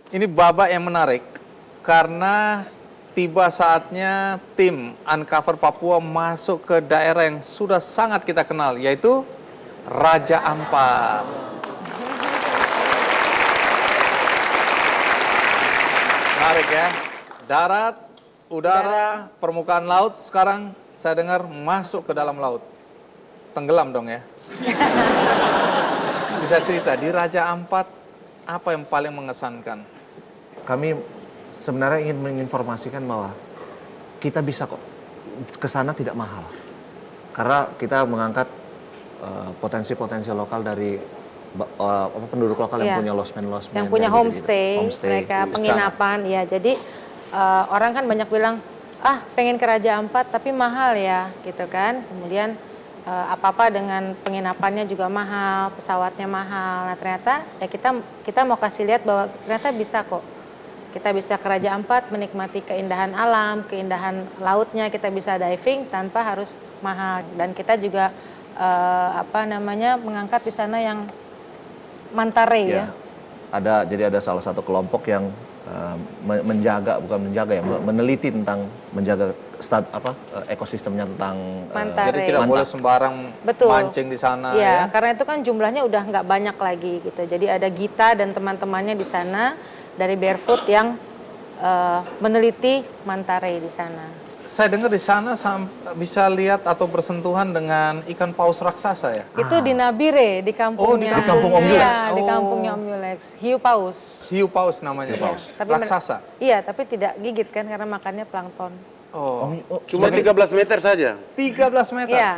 Ini babak yang menarik karena tiba saatnya tim Uncover Papua masuk ke daerah yang sudah sangat kita kenal, yaitu Raja Ampat. Menarik ya. Darat, udara, permukaan laut, sekarang saya dengar masuk ke dalam laut. Tenggelam dong ya. Bisa cerita di Raja Ampat apa yang paling mengesankan? Kami sebenarnya ingin menginformasikan bahwa kita bisa kok ke sana tidak mahal. Karena kita mengangkat potensi-potensi lokal dari penduduk lokal yang punya losmen, yang punya homestay, mereka penginapan. Ya, jadi orang kan banyak bilang, pengen ke Raja Ampat tapi mahal ya, gitu kan. Kemudian apa-apa dengan penginapannya juga mahal, pesawatnya mahal. Nah ternyata ya kita mau kasih lihat bahwa ternyata bisa kok. Kita bisa ke Raja Ampat menikmati keindahan alam, keindahan lautnya, kita bisa diving tanpa harus mahal. Dan kita juga mengangkat di sana yang Manta Ray ya. Jadi ada salah satu kelompok yang meneliti tentang menjaga ekosistemnya tentang Manta Ray. Jadi tidak boleh sembarang mancing di sana ya. Karena itu kan jumlahnya udah nggak banyak lagi gitu. Jadi ada Gita dan teman-temannya di sana dari Barefoot yang meneliti Manta Ray di sana. Saya dengar di sana bisa lihat atau bersentuhan dengan ikan paus raksasa ya? Itu di Nabire, di kampungnya. Di kampung Om Yulex. Iya, di kampungnya Om Yulex. Hiu paus. Hiu paus namanya. Iya. Tapi raksasa? Iya, tapi tidak gigit kan karena makannya plankton. Cuma 13 meter saja? 13 meter? Iya.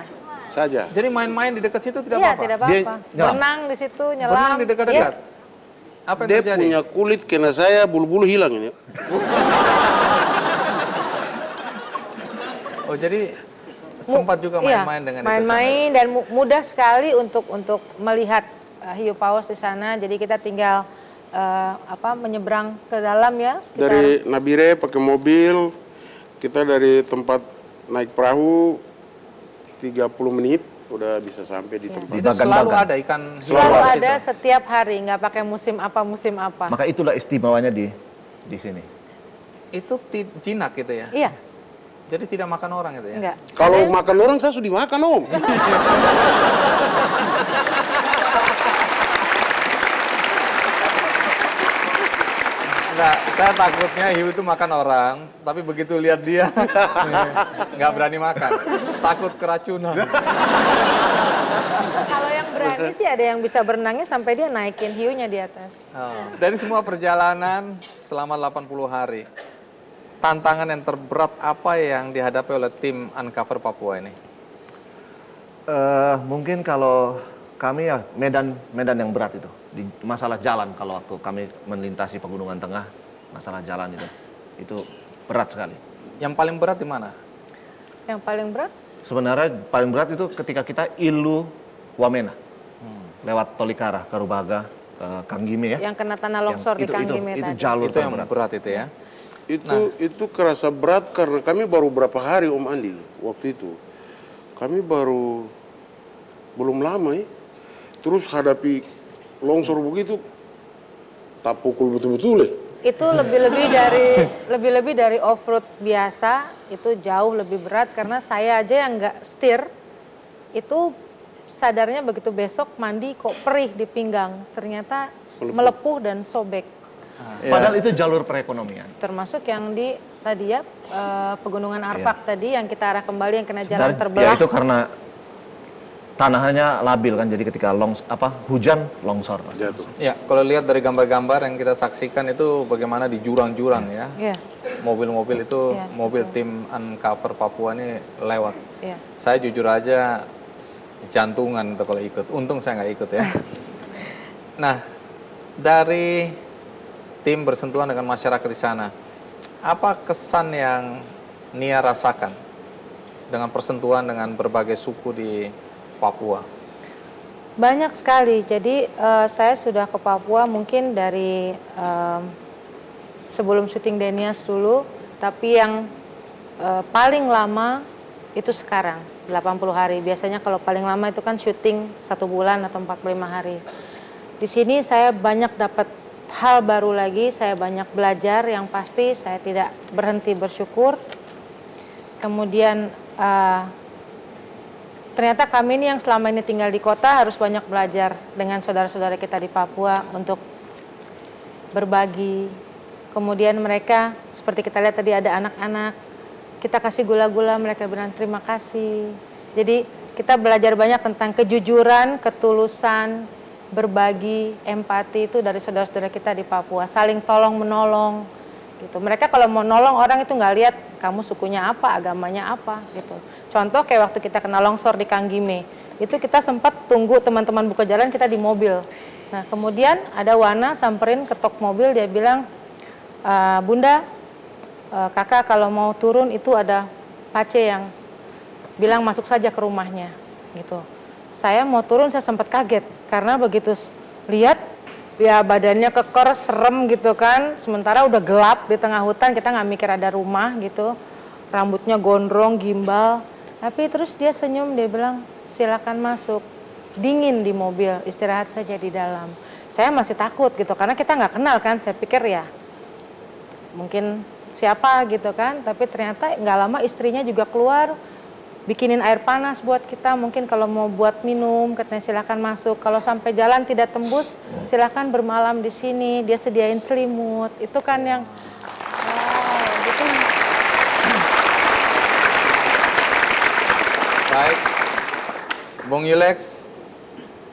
Saja? Jadi main-main di dekat situ tidak apa-apa? apa-apa? Tidak apa-apa. Berenang di situ, nyelam. Berenang di dekat-dekat? Iya. Apa yang Dia terjadi? punya kulit kena saya, bulu-bulu hilang ini. Oh, jadi sempat juga main-main dengan itu. Main-main dan mudah sekali untuk melihat hiu paus di sana. Jadi kita tinggal menyeberang ke dalam ya. Dari Nabire pakai mobil, kita dari tempat naik perahu 30 menit udah bisa sampai di tempat. Itu selalu ada ikan? Selalu ada setiap hari, nggak pakai musim apa. Maka itulah istimewanya di sini. Itu jinak gitu ya? Iya. Jadi tidak makan orang itu ya? Enggak. Kalau makan orang saya sudah makan, Om. Enggak, saya takutnya hiu itu makan orang, tapi begitu lihat dia nggak berani makan, takut keracunan. Kalau yang berani sih ada yang bisa berenangnya sampai dia naikin hiunya di atas. Dari semua perjalanan selama 80 hari, tantangan yang terberat apa yang dihadapi oleh tim Uncover Papua ini? Mungkin kalau kami ya medan yang berat itu. Di masalah jalan, kalau waktu kami melintasi Pegunungan Tengah, masalah jalan itu berat sekali. Yang paling berat di mana? Yang paling berat? Sebenarnya paling berat itu ketika kita Ilu Wamena, lewat Tolikara, Karubaga, Kanggime ya. Yang kena tanah longsor di Kanggime itu tadi. jalur itu yang berat itu ya? Itu kerasa berat karena kami baru berapa hari, Om Andi, waktu itu. Kami baru belum lama ya. Terus hadapi longsor begitu, tak pukul betul-betul ya. Itu lebih dari off-road biasa, itu jauh lebih berat karena saya aja yang nggak setir, itu sadarnya begitu besok mandi kok perih di pinggang, ternyata melepuh dan sobek. Padahal itu jalur perekonomian. Termasuk yang di tadi ya Pegunungan Arfak tadi yang kita arah kembali yang kena jalan terbelah. Ya itu karena tanahnya labil kan, jadi ketika hujan longsor. Jatuh. Ya, kalau lihat dari gambar-gambar yang kita saksikan itu bagaimana di jurang-jurang ya. Mobil-mobil itu, mobil tim Uncover Papua ini lewat. Saya jujur aja jantungan tuh kalau ikut. Untung saya nggak ikut ya. Nah, dari tim bersentuhan dengan masyarakat di sana, apa kesan yang Nia rasakan dengan persentuhan dengan berbagai suku di Papua? Banyak sekali. Jadi saya sudah ke Papua mungkin dari sebelum syuting Denias dulu, tapi yang paling lama itu sekarang 80 hari. Biasanya kalau paling lama itu kan syuting 1 bulan atau 45 hari. Di sini saya banyak dapat hal baru lagi, saya banyak belajar, yang pasti saya tidak berhenti bersyukur. Kemudian ternyata kami ini yang selama ini tinggal di kota harus banyak belajar dengan saudara-saudara kita di Papua untuk berbagi. Kemudian mereka, seperti kita lihat tadi ada anak-anak, kita kasih gula-gula, mereka bilang terima kasih. Jadi kita belajar banyak tentang kejujuran, ketulusan, berbagi, empati itu dari saudara-saudara kita di Papua, saling tolong menolong gitu. Mereka kalau mau nolong orang itu nggak lihat kamu sukunya apa, agamanya apa gitu. Contoh kayak waktu kita kena longsor di Kanggime, itu kita sempat tunggu teman-teman buka jalan, kita di mobil. Nah kemudian ada Wana samperin ketok mobil, dia bilang, Bunda, kakak kalau mau turun itu ada Pace yang bilang masuk saja ke rumahnya gitu. Saya mau turun, saya sempat kaget karena begitu lihat ya badannya keker, serem gitu kan, sementara udah gelap di tengah hutan, kita nggak mikir ada rumah gitu, rambutnya gondrong, gimbal, tapi terus dia senyum, dia bilang silakan masuk, dingin di mobil, istirahat saja di dalam. Saya masih takut gitu karena kita nggak kenal kan, saya pikir ya mungkin siapa gitu kan, tapi ternyata nggak lama istrinya juga keluar bikinin air panas buat kita, mungkin kalau mau buat minum katanya silakan masuk, kalau sampai jalan tidak tembus silakan bermalam di sini, dia sediain selimut, itu kan yang wow, gitu. Baik, Bung Yulex,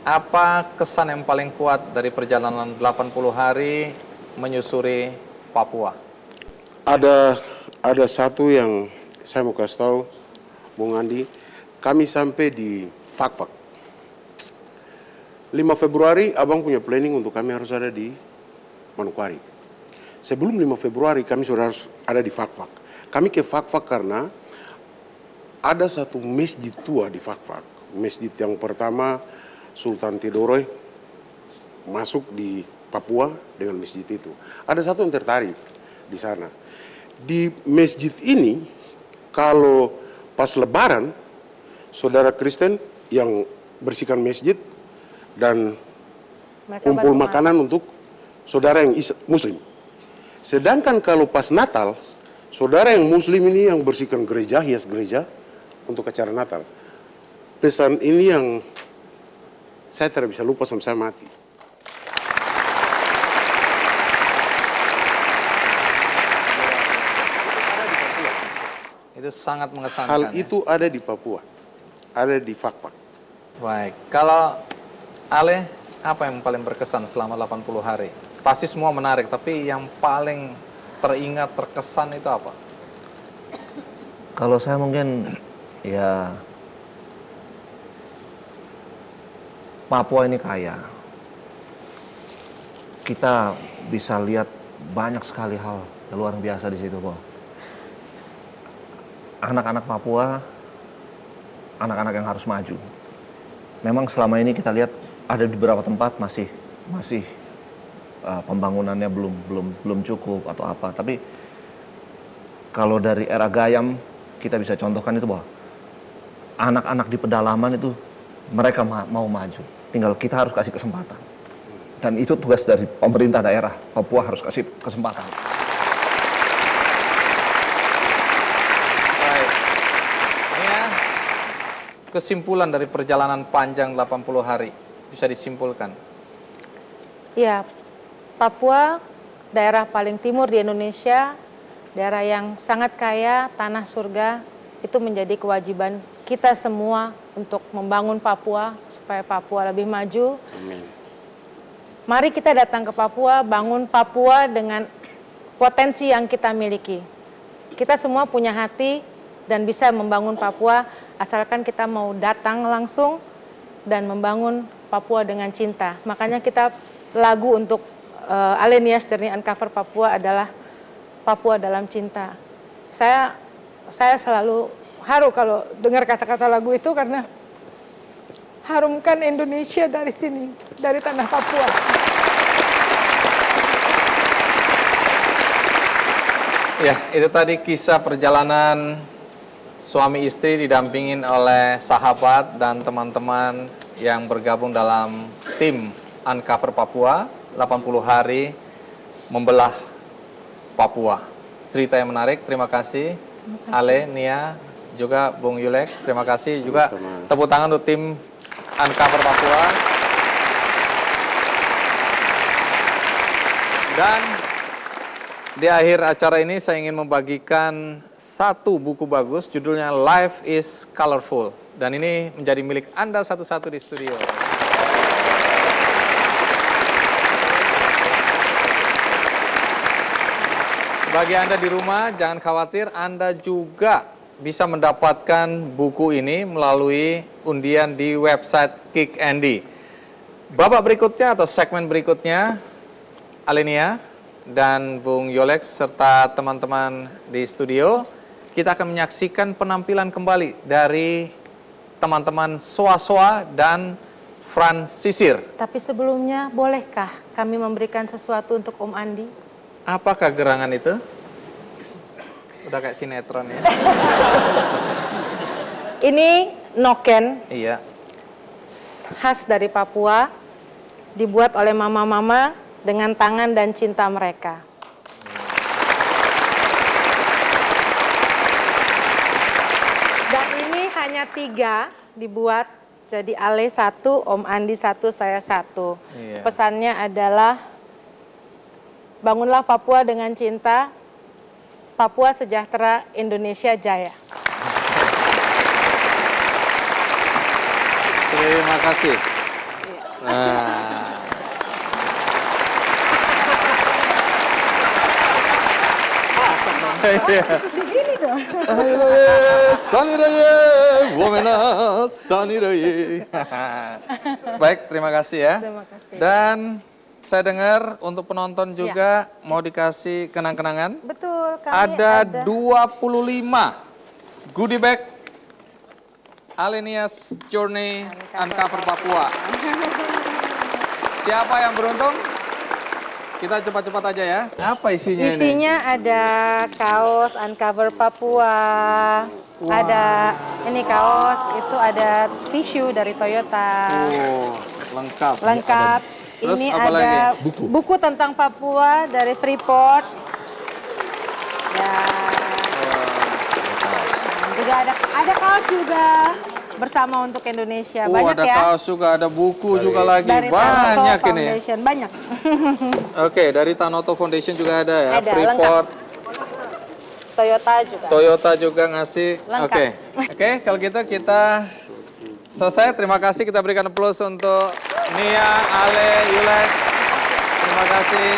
apa kesan yang paling kuat dari perjalanan 80 hari menyusuri Papua? Ada satu yang saya mau kasih tahu, Bung Andi. Kami sampai di Fakfak. 5 Februari, abang punya planning untuk kami harus ada di Manokwari. Sebelum 5 Februari, kami sudah harus ada di Fakfak. Kami ke Fakfak karena ada satu masjid tua di Fakfak. Masjid yang pertama, Sultan Tidore masuk di Papua dengan masjid itu. Ada satu yang tertarik di sana. Di masjid ini, kalau pas Lebaran, saudara Kristen yang bersihkan masjid dan kumpul makanan untuk saudara yang Muslim. Sedangkan kalau pas Natal, saudara yang Muslim ini yang bersihkan gereja, hias gereja untuk acara Natal. Pesan ini yang saya tidak bisa lupa sampai saya mati. Itu sangat mengesankan. Hal itu ada di Papua, ada di Fakfak. Baik, kalau Ale, apa yang paling berkesan selama 80 hari? Pasti semua menarik, tapi yang paling teringat, terkesan itu apa? Kalau saya mungkin ya Papua ini kaya. Kita bisa lihat banyak sekali hal luar biasa di situ, Pak. Anak-anak Papua, anak-anak yang harus maju. Memang selama ini kita lihat ada di beberapa tempat masih pembangunannya belum cukup atau apa. Tapi kalau dari era Gayam kita bisa contohkan itu bahwa anak-anak di pedalaman itu mereka mau maju. Tinggal kita harus kasih kesempatan. Dan itu tugas dari pemerintah daerah. Papua harus kasih kesempatan. Kesimpulan dari perjalanan panjang 80 hari bisa disimpulkan? Ya, Papua daerah paling timur di Indonesia, daerah yang sangat kaya, tanah surga, itu menjadi kewajiban kita semua untuk membangun Papua supaya Papua lebih maju. Amin. Mari kita datang ke Papua, bangun Papua dengan potensi yang kita miliki. Kita semua punya hati dan bisa membangun Papua asalkan kita mau datang langsung dan membangun Papua dengan cinta. Makanya kita lagu untuk Alenias Journey Uncover Papua adalah Papua dalam cinta. Saya selalu haru kalau dengar kata-kata lagu itu karena harumkan Indonesia dari sini, dari tanah Papua. Ya, itu tadi kisah perjalanan suami istri didampingin oleh sahabat dan teman-teman yang bergabung dalam tim Uncover Papua 80 hari membelah Papua. Cerita yang menarik, terima kasih. Ale, Nia, juga Bung Yulex, terima kasih. Juga tepuk tangan untuk tim Uncover Papua. Dan di akhir acara ini saya ingin membagikan satu buku bagus, judulnya Life is Colorful. Dan ini menjadi milik Anda satu-satu di studio. Bagi Anda di rumah, jangan khawatir, Anda juga bisa mendapatkan buku ini melalui undian di website Kick Andy. Babak berikutnya atau segmen berikutnya, Alenia dan Bung Yolex serta teman-teman di studio, kita akan menyaksikan penampilan kembali dari teman-teman Soa-Soa dan Frans Sisir. Tapi sebelumnya, bolehkah kami memberikan sesuatu untuk Om Andi? Apakah gerangan itu? Udah kayak sinetron ya. Ini noken. Iya. Khas dari Papua, dibuat oleh mama-mama dengan tangan dan cinta mereka. Dan ini hanya 3 dibuat, jadi Ale 1, Om Andi 1, saya 1. Iya. Pesannya adalah, bangunlah Papua dengan cinta, Papua sejahtera, Indonesia jaya. Terima kasih. Nah. Begini dong. Saniraye, womena, saniraye. Baik, terima kasih ya. Terima kasih. Dan saya dengar untuk penonton juga mau dikasih kenang-kenangan. Betul, kami Ada 25 goodie bag Alenia's Journey Uncover Papua. Siapa yang beruntung? Kita cepat-cepat aja ya. Apa isinya ini? Isinya ada kaos Uncover Papua, ada ini kaos, itu ada tisu dari Toyota. Oh, lengkap. Lengkap. Terus Ini apa ada lagi? buku tentang Papua dari Freeport. Ya. Juga ada kaos juga bersama untuk Indonesia. Banyak ada ya. kaos juga, ada buku juga lagi. Dari Banyak Tanoto ini. Foundation, banyak. Oke, dari Tanoto Foundation juga ada ya. Ada, Freeport. Toyota juga. Toyota juga ngasih. Lengkap. Oke, kalau gitu kita selesai. Terima kasih, kita berikan aplaus untuk Nia, Ale, Yulex. Terima kasih.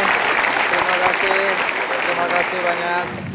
Terima kasih banyak.